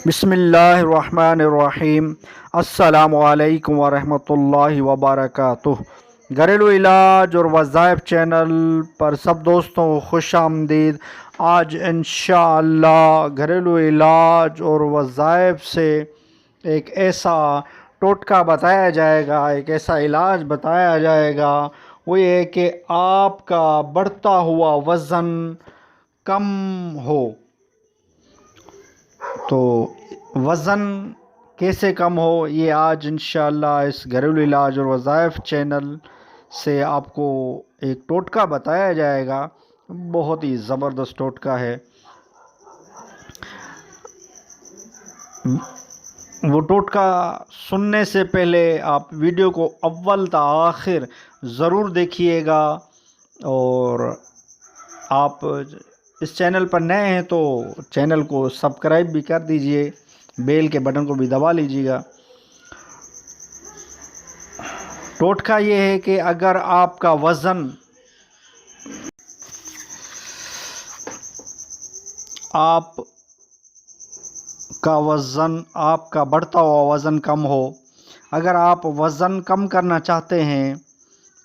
بسم اللہ الرحمن الرحیم۔ السلام علیکم ورحمۃ اللہ وبرکاتہ۔ گھریلو علاج اور وظائف چینل پر سب دوستوں کو خوش آمدید۔ آج انشاءاللہ گھریلو علاج اور وظائف سے ایک ایسا ٹوٹکا بتایا جائے گا، ایک ایسا علاج بتایا جائے گا، وہ یہ کہ آپ کا بڑھتا ہوا وزن کم ہو۔ تو وزن کیسے کم ہو، یہ آج انشاءاللہ اس گھریلو علاج اور وظائف چینل سے آپ کو ایک ٹوٹکا بتایا جائے گا۔ بہت ہی زبردست ٹوٹکا ہے۔ وہ ٹوٹکا سننے سے پہلے آپ ویڈیو کو اول تا آخر ضرور دیکھیے گا، اور آپ اس چینل پر نئے ہیں تو چینل کو سبسکرائب بھی کر دیجئے، بیل کے بٹن کو بھی دبا لیجیے گا۔ ٹوٹکا یہ ہے کہ اگر آپ کا بڑھتا ہوا وزن کم ہو، اگر آپ وزن کم کرنا چاہتے ہیں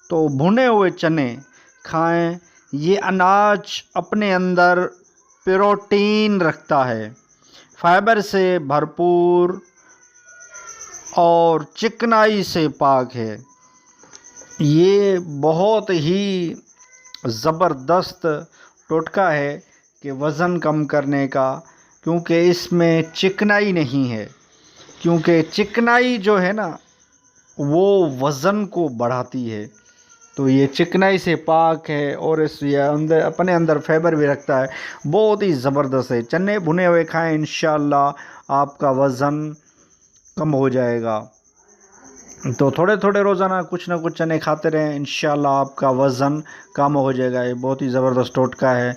تو بھنے ہوئے چنے کھائیں۔ یہ اناج اپنے اندر پروٹین رکھتا ہے، فائبر سے بھرپور اور چکنائی سے پاک ہے۔ یہ بہت ہی زبردست ٹوٹکا ہے کہ وزن کم کرنے کا، کیونکہ اس میں چکنائی نہیں ہے، کیونکہ چکنائی جو ہے نا وہ وزن کو بڑھاتی ہے۔ تو یہ چکنائی سے پاک ہے، اور اپنے اندر فائبر بھی رکھتا ہے۔ بہت ہی زبردست ہے۔ چنے بھنے ہوئے کھائیں، انشاءاللہ آپ کا وزن کم ہو جائے گا۔ تو تھوڑے تھوڑے روزانہ کچھ نہ کچھ چنے کھاتے رہیں، انشاءاللہ آپ کا وزن کم ہو جائے گا۔ یہ بہت ہی زبردست ٹوٹکا ہے۔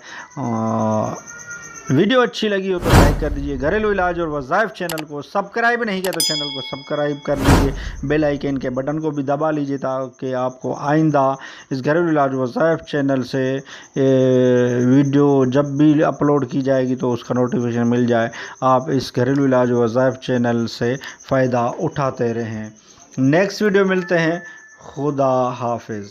ویڈیو اچھی لگی ہو تو لائک کر دیجئے۔ گھریلو علاج اور وظائف چینل کو سبسکرائب نہیں کیا تو چینل کو سبسکرائب کر لیجئے، بیل آئیکن کے بٹن کو بھی دبا لیجئے تاکہ آپ کو آئندہ اس گھریلو علاج وظائف چینل سے ویڈیو جب بھی اپلوڈ کی جائے گی تو اس کا نوٹیفیکیشن مل جائے۔ آپ اس گھریلو علاج وظائف چینل سے فائدہ اٹھاتے رہیں۔ نیکسٹ ویڈیو ملتے ہیں۔ خدا حافظ۔